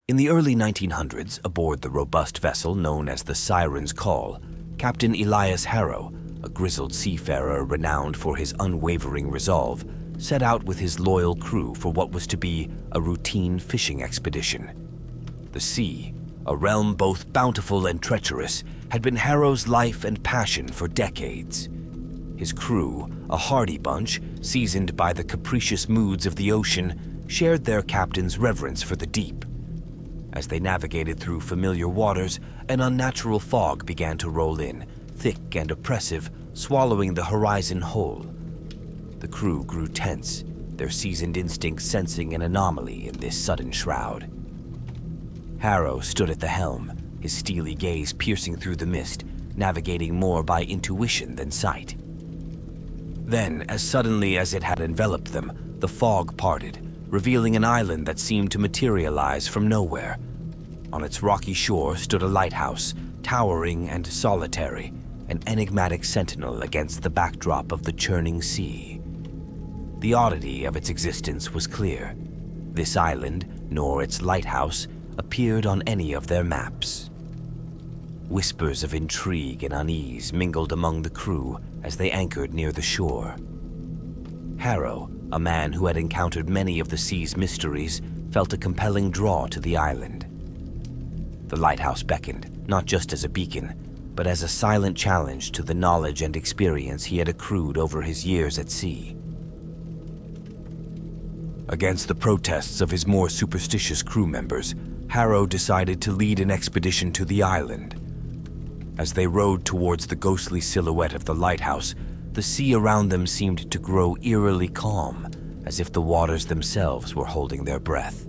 In the early 1900s, aboard the robust vessel known as the Siren's Call, Captain Elias Harrow, a grizzled seafarer renowned for his unwavering resolve, set out with his loyal crew for what was to be a routine fishing expedition. The sea, a realm both bountiful and treacherous, had been Harrow's life and passion for decades. His crew, a hardy bunch, seasoned by the capricious moods of the ocean, shared their captain's reverence for the deep. As they navigated through familiar waters, an unnatural fog began to roll in, thick and oppressive, swallowing the horizon whole. The crew grew tense, their seasoned instincts sensing an anomaly in this sudden shroud. Harrow stood at the helm, his steely gaze piercing through the mist, navigating more by intuition than sight. Then, as suddenly as it had enveloped them, the fog parted, revealing an island that seemed to materialize from nowhere. On its rocky shore stood a lighthouse, towering and solitary, an enigmatic sentinel against the backdrop of the churning sea. The oddity of its existence was clear. This island, nor its lighthouse, appeared on any of their maps. Whispers of intrigue and unease mingled among the crew as they anchored near the shore. Harrow, a man who had encountered many of the sea's mysteries, felt a compelling draw to the island. The lighthouse beckoned, not just as a beacon, but as a silent challenge to the knowledge and experience he had accrued over his years at sea. Against the protests of his more superstitious crew members, Harrow decided to lead an expedition to the island. As they rowed towards the ghostly silhouette of the lighthouse, the sea around them seemed to grow eerily calm, as if the waters themselves were holding their breath.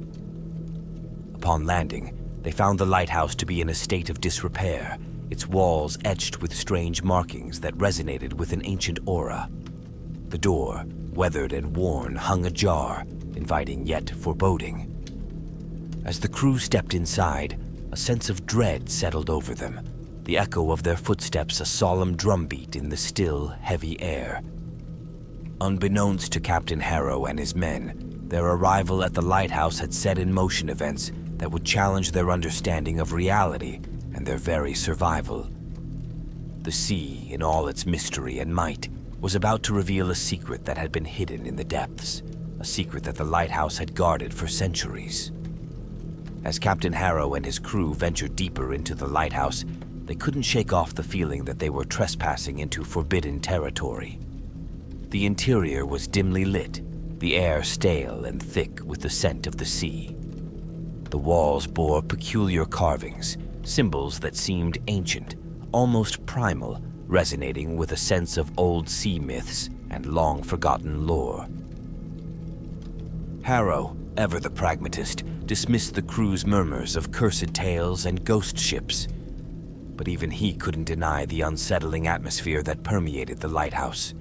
Upon landing, they found the lighthouse to be in a state of disrepair, its walls etched with strange markings that resonated with an ancient aura. The door, weathered and worn, hung ajar, inviting yet foreboding. As the crew stepped inside, a sense of dread settled over them, the echo of their footsteps a solemn drumbeat in the still, heavy air. Unbeknownst to Captain Harrow and his men, their arrival at the lighthouse had set in motion events that would challenge their understanding of reality and their very survival. The sea, in all its mystery and might, was about to reveal a secret that had been hidden in the depths, a secret that the lighthouse had guarded for centuries. As Captain Harrow and his crew ventured deeper into the lighthouse, they couldn't shake off the feeling that they were trespassing into forbidden territory. The interior was dimly lit, the air stale and thick with the scent of the sea. The walls bore peculiar carvings, symbols that seemed ancient, almost primal, resonating with a sense of old sea myths and long-forgotten lore. Harrow, ever the pragmatist, dismissed the crew's murmurs of cursed tales and ghost ships. But even he couldn't deny the unsettling atmosphere that permeated the lighthouse.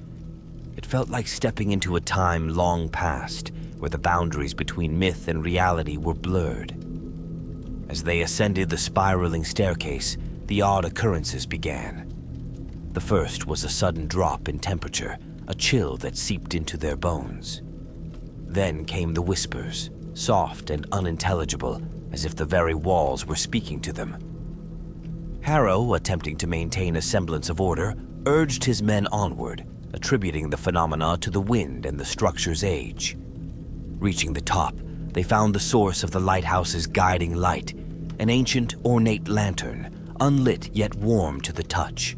It felt like stepping into a time long past, where the boundaries between myth and reality were blurred. As they ascended the spiraling staircase, the odd occurrences began. The first was a sudden drop in temperature, a chill that seeped into their bones. Then came the whispers, soft and unintelligible, as if the very walls were speaking to them. Harrow, attempting to maintain a semblance of order, urged his men onward, attributing the phenomena to the wind and the structure's age. Reaching the top, they found the source of the lighthouse's guiding light, an ancient, ornate lantern, unlit yet warm to the touch.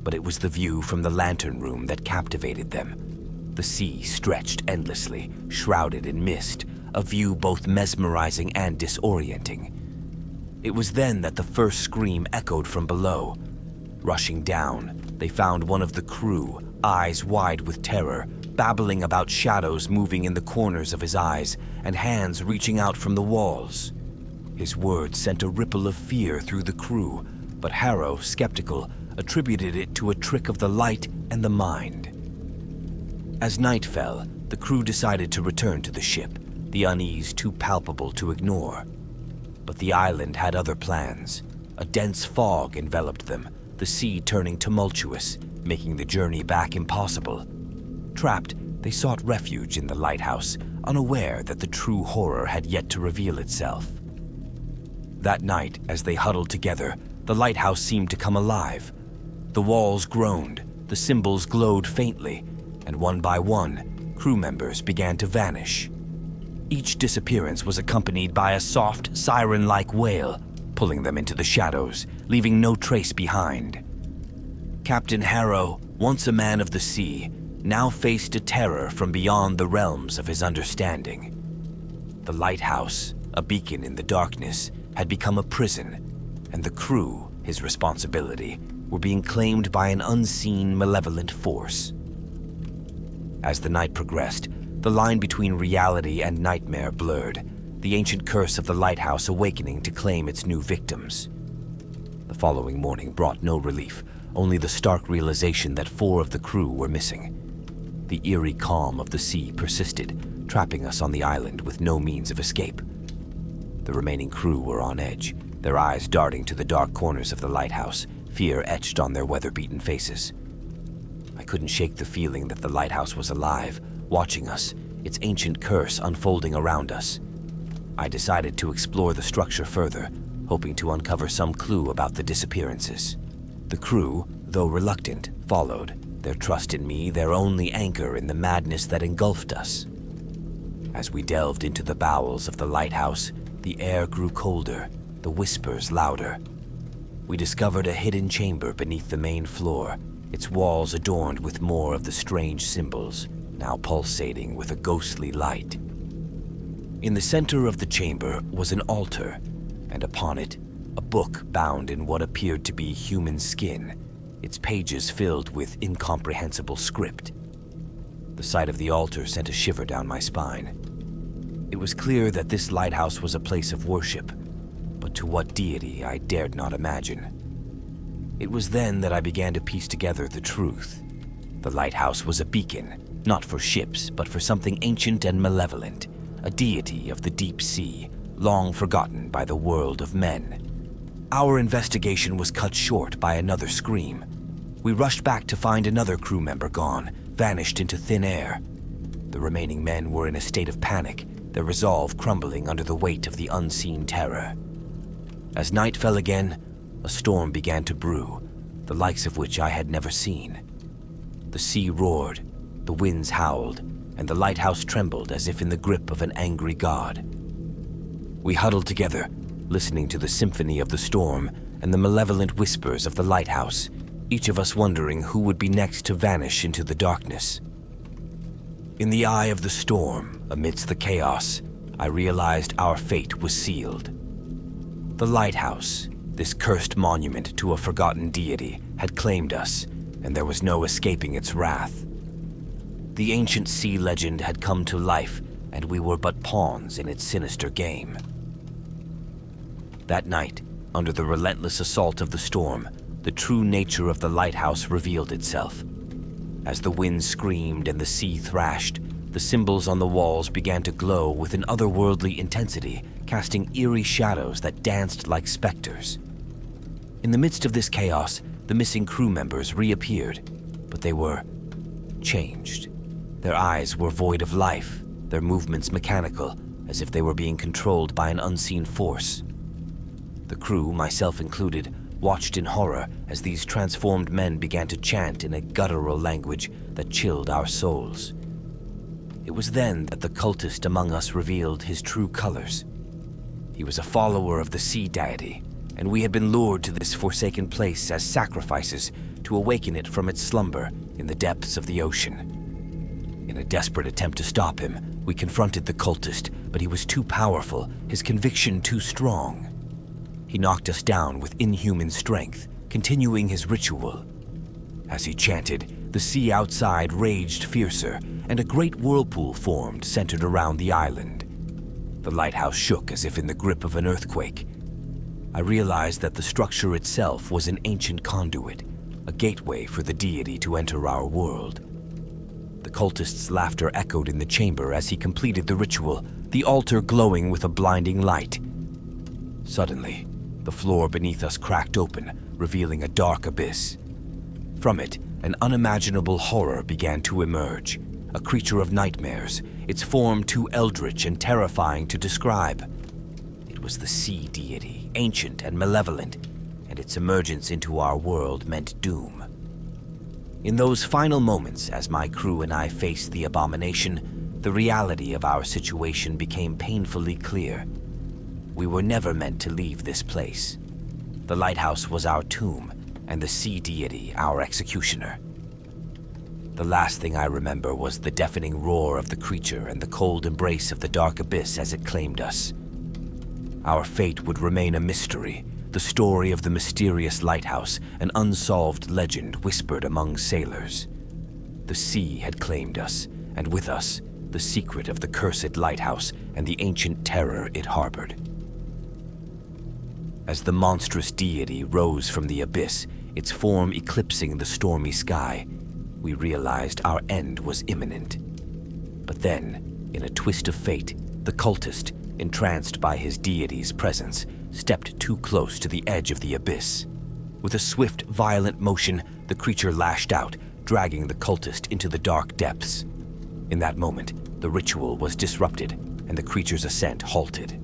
But it was the view from the lantern room that captivated them. The sea stretched endlessly, shrouded in mist, a view both mesmerizing and disorienting. It was then that the first scream echoed from below. Rushing down, they found one of the crew, eyes wide with terror, babbling about shadows moving in the corners of his eyes and hands reaching out from the walls. His words sent a ripple of fear through the crew, but Harrow, skeptical, attributed it to a trick of the light and the mind. As night fell, the crew decided to return to the ship, the unease too palpable to ignore. But the island had other plans. A dense fog enveloped them, the sea turning tumultuous, making the journey back impossible. Trapped, they sought refuge in the lighthouse, unaware that the true horror had yet to reveal itself. That night, as they huddled together, the lighthouse seemed to come alive. The walls groaned, the symbols glowed faintly, and one by one, crew members began to vanish. Each disappearance was accompanied by a soft, siren-like wail, pulling them into the shadows, leaving no trace behind. Captain Harrow, once a man of the sea, now faced a terror from beyond the realms of his understanding. The lighthouse, a beacon in the darkness, had become a prison, and the crew, his responsibility, were being claimed by an unseen, malevolent force. As the night progressed, the line between reality and nightmare blurred, the ancient curse of the lighthouse awakening to claim its new victims. The following morning brought no relief, only the stark realization that 4 of the crew were missing. The eerie calm of the sea persisted, trapping us on the island with no means of escape. The remaining crew were on edge, their eyes darting to the dark corners of the lighthouse, fear etched on their weather-beaten faces. I couldn't shake the feeling that the lighthouse was alive, watching us, its ancient curse unfolding around us. I decided to explore the structure further, hoping to uncover some clue about the disappearances. The crew, though reluctant, followed, their trust in me their only anchor in the madness that engulfed us. As we delved into the bowels of the lighthouse, the air grew colder, the whispers louder. We discovered a hidden chamber beneath the main floor, its walls adorned with more of the strange symbols, now pulsating with a ghostly light. In the center of the chamber was an altar, and upon it, a book bound in what appeared to be human skin, its pages filled with incomprehensible script. The sight of the altar sent a shiver down my spine. It was clear that this lighthouse was a place of worship, but to what deity I dared not imagine. It was then that I began to piece together the truth. The lighthouse was a beacon, not for ships, but for something ancient and malevolent, a deity of the deep sea, long forgotten by the world of men. Our investigation was cut short by another scream. We rushed back to find another crew member gone, vanished into thin air. The remaining men were in a state of panic, their resolve crumbling under the weight of the unseen terror. As night fell again, a storm began to brew, the likes of which I had never seen. The sea roared, the winds howled, and the lighthouse trembled as if in the grip of an angry god. We huddled together, listening to the symphony of the storm and the malevolent whispers of the lighthouse, each of us wondering who would be next to vanish into the darkness. In the eye of the storm, amidst the chaos, I realized our fate was sealed. The lighthouse, this cursed monument to a forgotten deity, had claimed us, and there was no escaping its wrath. The ancient sea legend had come to life, and we were but pawns in its sinister game. That night, under the relentless assault of the storm, the true nature of the lighthouse revealed itself. As the wind screamed and the sea thrashed, the symbols on the walls began to glow with an otherworldly intensity, casting eerie shadows that danced like specters. In the midst of this chaos, the missing crew members reappeared, but they were changed. Their eyes were void of life, their movements mechanical, as if they were being controlled by an unseen force. The crew, myself included, watched in horror as these transformed men began to chant in a guttural language that chilled our souls. It was then that the cultist among us revealed his true colors. He was a follower of the sea deity, and we had been lured to this forsaken place as sacrifices to awaken it from its slumber in the depths of the ocean. In a desperate attempt to stop him, we confronted the cultist, but he was too powerful, his conviction too strong. He knocked us down with inhuman strength, continuing his ritual. As he chanted, the sea outside raged fiercer, and a great whirlpool formed centered around the island. The lighthouse shook as if in the grip of an earthquake. I realized that the structure itself was an ancient conduit, a gateway for the deity to enter our world. The cultist's laughter echoed in the chamber as he completed the ritual, the altar glowing with a blinding light. Suddenly, the floor beneath us cracked open, revealing a dark abyss. From it, an unimaginable horror began to emerge, a creature of nightmares, its form too eldritch and terrifying to describe. It was the sea deity, ancient and malevolent, and its emergence into our world meant doom. In those final moments, as my crew and I faced the abomination, the reality of our situation became painfully clear. We were never meant to leave this place. The lighthouse was our tomb, and the sea deity our executioner. The last thing I remember was the deafening roar of the creature and the cold embrace of the dark abyss as it claimed us. Our fate would remain a mystery, the story of the mysterious lighthouse, an unsolved legend whispered among sailors. The sea had claimed us, and with us, the secret of the cursed lighthouse and the ancient terror it harbored. As the monstrous deity rose from the abyss, its form eclipsing the stormy sky, we realized our end was imminent. But then, in a twist of fate, the cultist, entranced by his deity's presence, stepped too close to the edge of the abyss. With a swift, violent motion, the creature lashed out, dragging the cultist into the dark depths. In that moment, the ritual was disrupted, and the creature's ascent halted.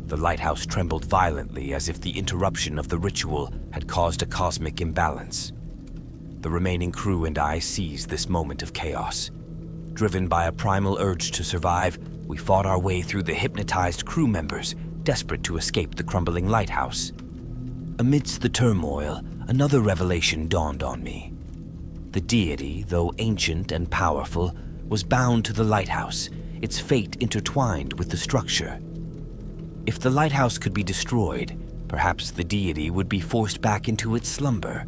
The lighthouse trembled violently as if the interruption of the ritual had caused a cosmic imbalance. The remaining crew and I seized this moment of chaos. Driven by a primal urge to survive, we fought our way through the hypnotized crew members, desperate to escape the crumbling lighthouse. Amidst the turmoil, another revelation dawned on me. The deity, though ancient and powerful, was bound to the lighthouse, its fate intertwined with the structure. If the lighthouse could be destroyed, perhaps the deity would be forced back into its slumber.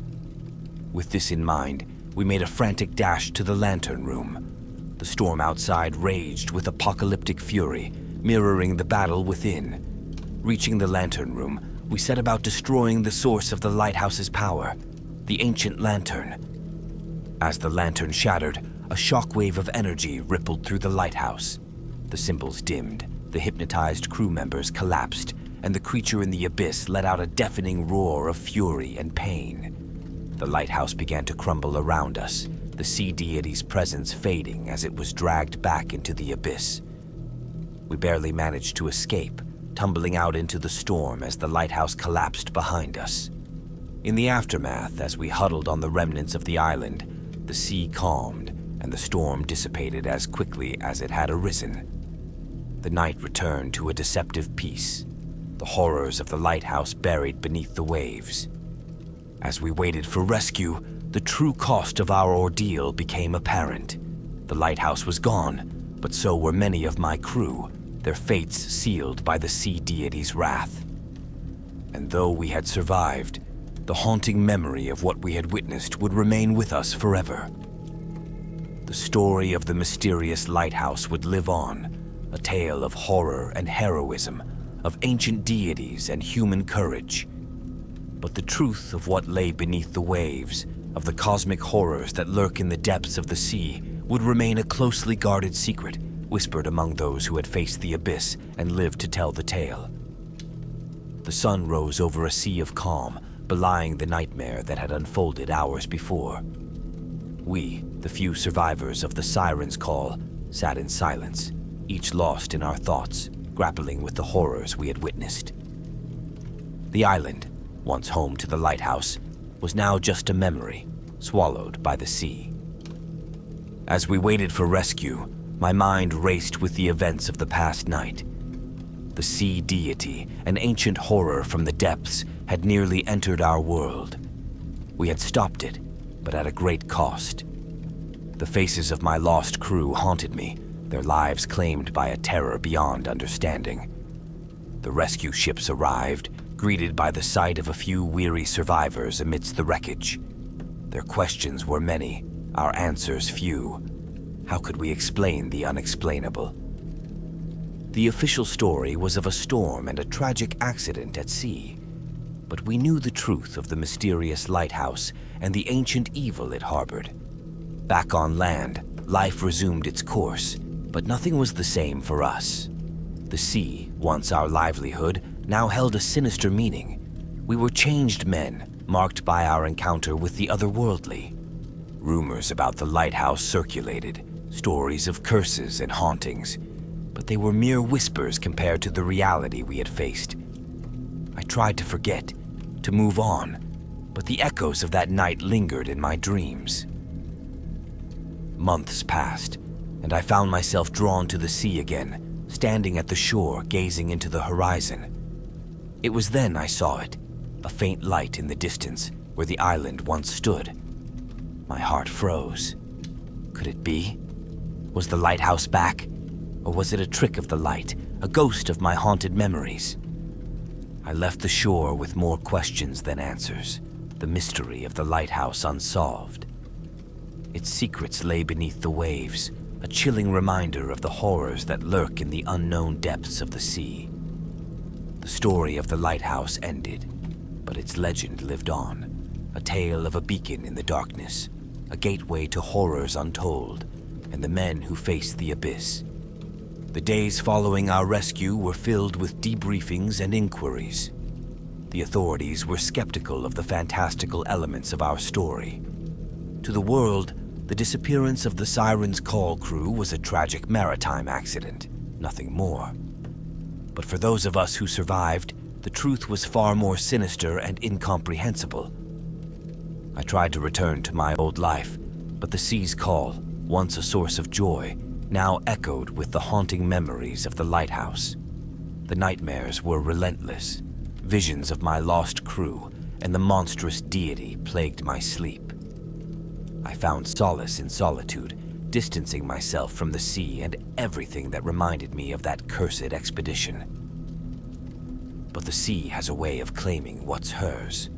With this in mind, we made a frantic dash to the lantern room. The storm outside raged with apocalyptic fury, mirroring the battle within. Reaching the lantern room, we set about destroying the source of the lighthouse's power, the ancient lantern. As the lantern shattered, a shockwave of energy rippled through the lighthouse. The symbols dimmed, the hypnotized crew members collapsed, and the creature in the abyss let out a deafening roar of fury and pain. The lighthouse began to crumble around us, the sea deity's presence fading as it was dragged back into the abyss. We barely managed to escape, tumbling out into the storm as the lighthouse collapsed behind us. In the aftermath, as we huddled on the remnants of the island, the sea calmed and the storm dissipated as quickly as it had arisen. The night returned to a deceptive peace, the horrors of the lighthouse buried beneath the waves. As we waited for rescue, the true cost of our ordeal became apparent. The lighthouse was gone, but so were many of my crew, their fates sealed by the sea deity's wrath. And though we had survived, the haunting memory of what we had witnessed would remain with us forever. The story of the mysterious lighthouse would live on, a tale of horror and heroism, of ancient deities and human courage. But the truth of what lay beneath the waves, of the cosmic horrors that lurk in the depths of the sea, would remain a closely guarded secret, whispered among those who had faced the abyss and lived to tell the tale. The sun rose over a sea of calm, belying the nightmare that had unfolded hours before. We, the few survivors of the siren's call, sat in silence, each lost in our thoughts, grappling with the horrors we had witnessed. The island, once home to the lighthouse, was now just a memory, swallowed by the sea. As we waited for rescue, my mind raced with the events of the past night. The sea deity, an ancient horror from the depths, had nearly entered our world. We had stopped it, but at a great cost. The faces of my lost crew haunted me, their lives claimed by a terror beyond understanding. The rescue ships arrived, greeted by the sight of a few weary survivors amidst the wreckage. Their questions were many, our answers few. How could we explain the unexplainable? The official story was of a storm and a tragic accident at sea, but we knew the truth of the mysterious lighthouse and the ancient evil it harbored. Back on land, life resumed its course, but nothing was the same for us. The sea, once our livelihood, now held a sinister meaning. We were changed men, marked by our encounter with the otherworldly. Rumors about the lighthouse circulated, stories of curses and hauntings, but they were mere whispers compared to the reality we had faced. I tried to forget, to move on, but the echoes of that night lingered in my dreams. Months passed, and I found myself drawn to the sea again, standing at the shore, gazing into the horizon. It was then I saw it, a faint light in the distance where the island once stood. My heart froze. Could it be? Was the lighthouse back? Or was it a trick of the light, a ghost of my haunted memories? I left the shore with more questions than answers, the mystery of the lighthouse unsolved. Its secrets lay beneath the waves, a chilling reminder of the horrors that lurk in the unknown depths of the sea. The story of the lighthouse ended, but its legend lived on, a tale of a beacon in the darkness, a gateway to horrors untold, and the men who faced the abyss. The days following our rescue were filled with debriefings and inquiries. The authorities were skeptical of the fantastical elements of our story. To the world, the disappearance of the Siren's Call crew was a tragic maritime accident, nothing more. But for those of us who survived, the truth was far more sinister and incomprehensible. I tried to return to my old life, but the sea's call, once a source of joy, now echoed with the haunting memories of the lighthouse. The nightmares were relentless. Visions of my lost crew and the monstrous deity plagued my sleep. I found solace in solitude, distancing myself from the sea and everything that reminded me of that cursed expedition. But the sea has a way of claiming what's hers.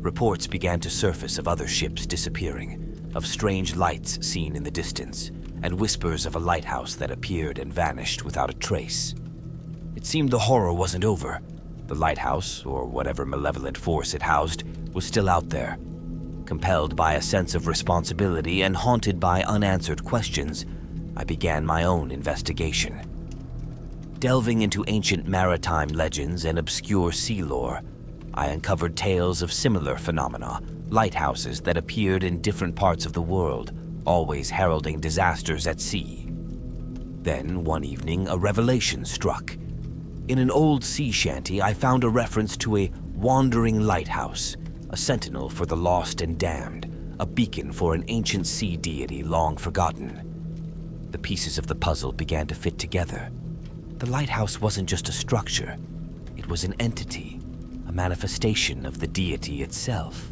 Reports began to surface of other ships disappearing, of strange lights seen in the distance, and whispers of a lighthouse that appeared and vanished without a trace. It seemed the horror wasn't over. The lighthouse, or whatever malevolent force it housed, was still out there. Compelled by a sense of responsibility and haunted by unanswered questions, I began my own investigation. Delving into ancient maritime legends and obscure sea lore, I uncovered tales of similar phenomena, lighthouses that appeared in different parts of the world, always heralding disasters at sea. Then, one evening, a revelation struck. In an old sea shanty, I found a reference to a wandering lighthouse, a sentinel for the lost and damned, a beacon for an ancient sea deity long forgotten. The pieces of the puzzle began to fit together. The lighthouse wasn't just a structure. It was an entity, a manifestation of the deity itself.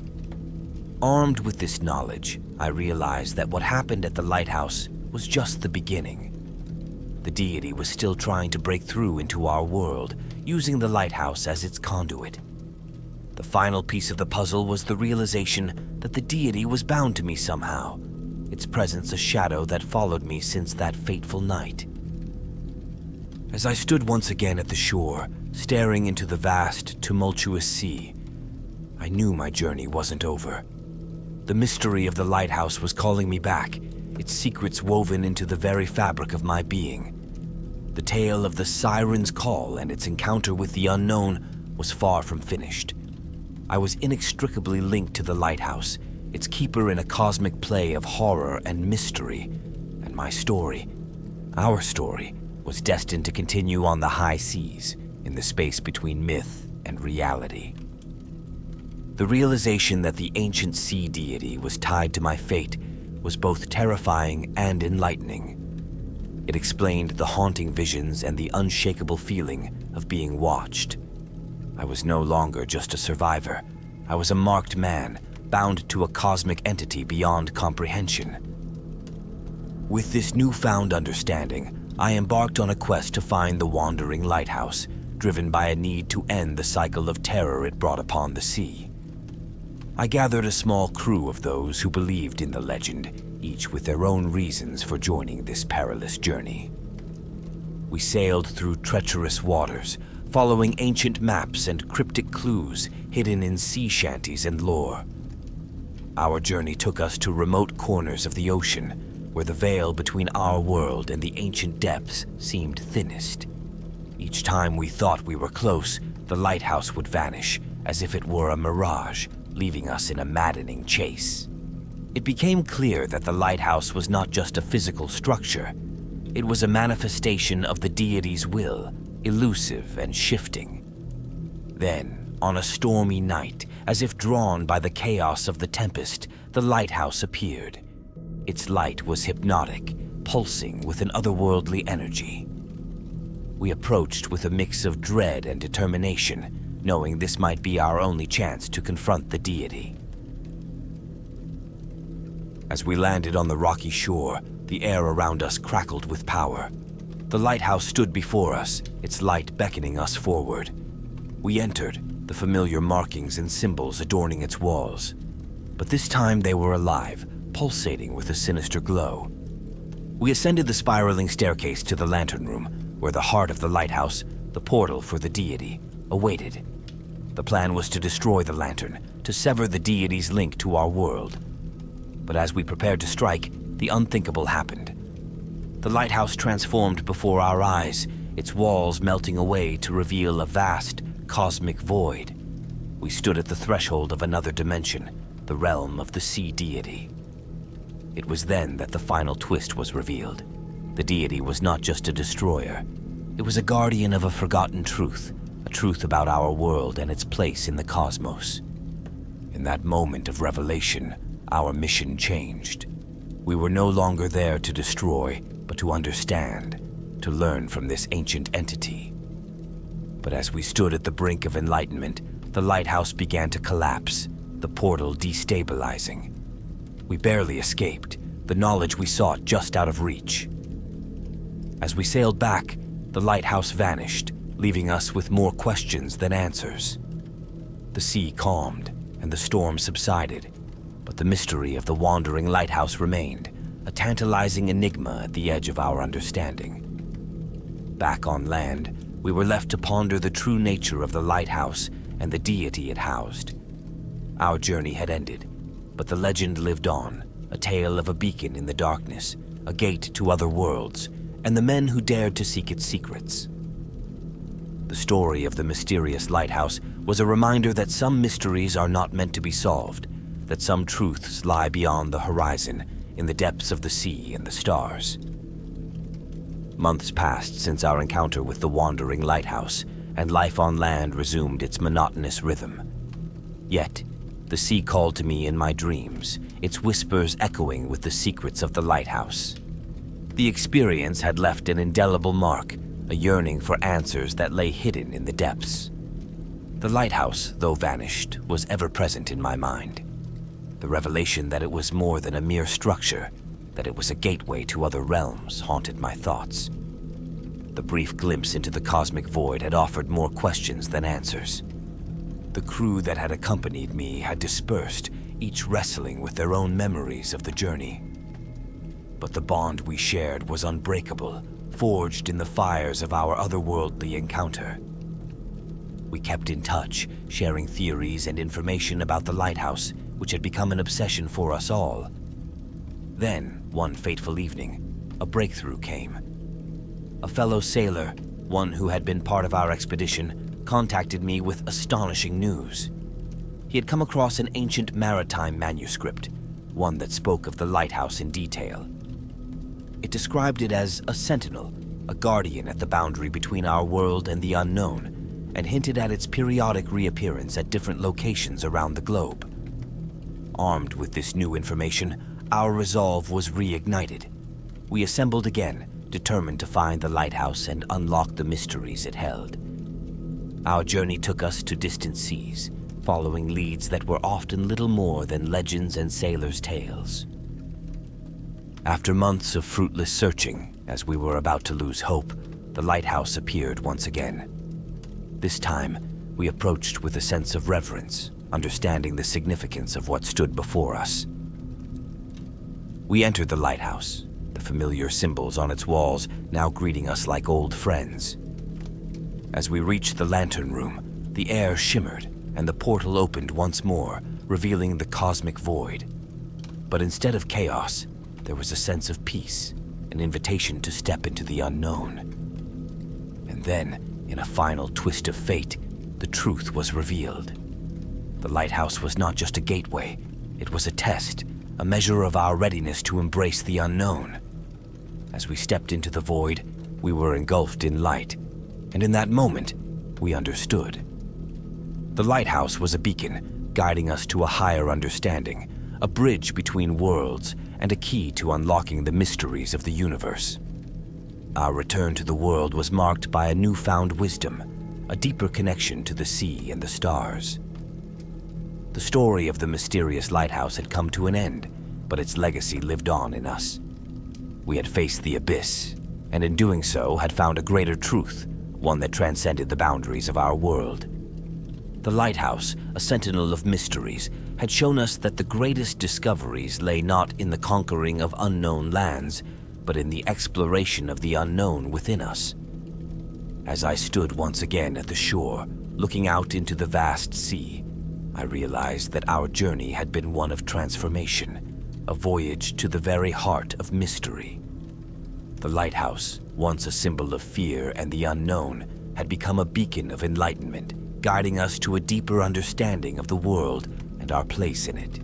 Armed with this knowledge, I realized that what happened at the lighthouse was just the beginning. The deity was still trying to break through into our world, using the lighthouse as its conduit. The final piece of the puzzle was the realization that the deity was bound to me somehow, its presence a shadow that followed me since that fateful night. As I stood once again at the shore, staring into the vast, tumultuous sea, I knew my journey wasn't over. The mystery of the lighthouse was calling me back, its secrets woven into the very fabric of my being. The tale of the Siren's Call and its encounter with the unknown was far from finished. I was inextricably linked to the lighthouse, its keeper in a cosmic play of horror and mystery, and my story, our story, was destined to continue on the high seas, in the space between myth and reality. The realization that the ancient sea deity was tied to my fate was both terrifying and enlightening. It explained the haunting visions and the unshakable feeling of being watched. I was no longer just a survivor. I was a marked man, bound to a cosmic entity beyond comprehension. With this newfound understanding, I embarked on a quest to find the wandering lighthouse, driven by a need to end the cycle of terror it brought upon the sea. I gathered a small crew of those who believed in the legend, each with their own reasons for joining this perilous journey. We sailed through treacherous waters, following ancient maps and cryptic clues hidden in sea shanties and lore. Our journey took us to remote corners of the ocean, where the veil between our world and the ancient depths seemed thinnest. Each time we thought we were close, the lighthouse would vanish, as if it were a mirage, leaving us in a maddening chase. It became clear that the lighthouse was not just a physical structure. It was a manifestation of the deity's will, elusive and shifting. Then, on a stormy night, as if drawn by the chaos of the tempest, the lighthouse appeared. Its light was hypnotic, pulsing with an otherworldly energy. We approached with a mix of dread and determination, knowing this might be our only chance to confront the deity. As we landed on the rocky shore, the air around us crackled with power. The lighthouse stood before us, its light beckoning us forward. We entered, the familiar markings and symbols adorning its walls. But this time they were alive, pulsating with a sinister glow. We ascended the spiraling staircase to the lantern room, where the heart of the lighthouse, the portal for the deity, awaited. The plan was to destroy the lantern, to sever the deity's link to our world. But as we prepared to strike, the unthinkable happened. The lighthouse transformed before our eyes, its walls melting away to reveal a vast, cosmic void. We stood at the threshold of another dimension, the realm of the sea deity. It was then that the final twist was revealed. The deity was not just a destroyer. It was a guardian of a forgotten truth, a truth about our world and its place in the cosmos. In that moment of revelation, our mission changed. We were no longer there to destroy, but to understand, to learn from this ancient entity. But as we stood at the brink of enlightenment, the lighthouse began to collapse, the portal destabilizing. We barely escaped, the knowledge we sought just out of reach. As we sailed back, the lighthouse vanished, leaving us with more questions than answers. The sea calmed, and the storm subsided, but the mystery of the wandering lighthouse remained, a tantalizing enigma at the edge of our understanding. Back on land, we were left to ponder the true nature of the lighthouse and the deity it housed. Our journey had ended, but the legend lived on, a tale of a beacon in the darkness, a gate to other worlds, and the men who dared to seek its secrets. The story of the mysterious lighthouse was a reminder that some mysteries are not meant to be solved, that some truths lie beyond the horizon, in the depths of the sea and the stars. Months passed since our encounter with the wandering lighthouse, and life on land resumed its monotonous rhythm. Yet, the sea called to me in my dreams, its whispers echoing with the secrets of the lighthouse. The experience had left an indelible mark, a yearning for answers that lay hidden in the depths. The lighthouse, though vanished, was ever present in my mind. The revelation that it was more than a mere structure, that it was a gateway to other realms, haunted my thoughts. The brief glimpse into the cosmic void had offered more questions than answers. The crew that had accompanied me had dispersed, each wrestling with their own memories of the journey. But the bond we shared was unbreakable, forged in the fires of our otherworldly encounter. We kept in touch, sharing theories and information about the lighthouse, which had become an obsession for us all. Then, one fateful evening, a breakthrough came. A fellow sailor, one who had been part of our expedition, contacted me with astonishing news. He had come across an ancient maritime manuscript, one that spoke of the lighthouse in detail. It described it as a sentinel, a guardian at the boundary between our world and the unknown, and hinted at its periodic reappearance at different locations around the globe. Armed with this new information, our resolve was reignited. We assembled again, determined to find the lighthouse and unlock the mysteries it held. Our journey took us to distant seas, following leads that were often little more than legends and sailors' tales. After months of fruitless searching, as we were about to lose hope, the lighthouse appeared once again. This time, we approached with a sense of reverence, understanding the significance of what stood before us. We entered the lighthouse, the familiar symbols on its walls now greeting us like old friends. As we reached the lantern room, the air shimmered and the portal opened once more, revealing the cosmic void. But instead of chaos, there was a sense of peace, an invitation to step into the unknown. And then, in a final twist of fate, the truth was revealed. The lighthouse was not just a gateway, it was a test, a measure of our readiness to embrace the unknown. As we stepped into the void, we were engulfed in light, and in that moment, we understood. The lighthouse was a beacon, guiding us to a higher understanding, a bridge between worlds, and a key to unlocking the mysteries of the universe. Our return to the world was marked by a newfound wisdom, a deeper connection to the sea and the stars. The story of the mysterious lighthouse had come to an end, but its legacy lived on in us. We had faced the abyss, and in doing so had found a greater truth, one that transcended the boundaries of our world. The lighthouse, a sentinel of mysteries, had shown us that the greatest discoveries lay not in the conquering of unknown lands, but in the exploration of the unknown within us. As I stood once again at the shore, looking out into the vast sea, I realized that our journey had been one of transformation, a voyage to the very heart of mystery. The lighthouse, once a symbol of fear and the unknown, had become a beacon of enlightenment, guiding us to a deeper understanding of the world and our place in it.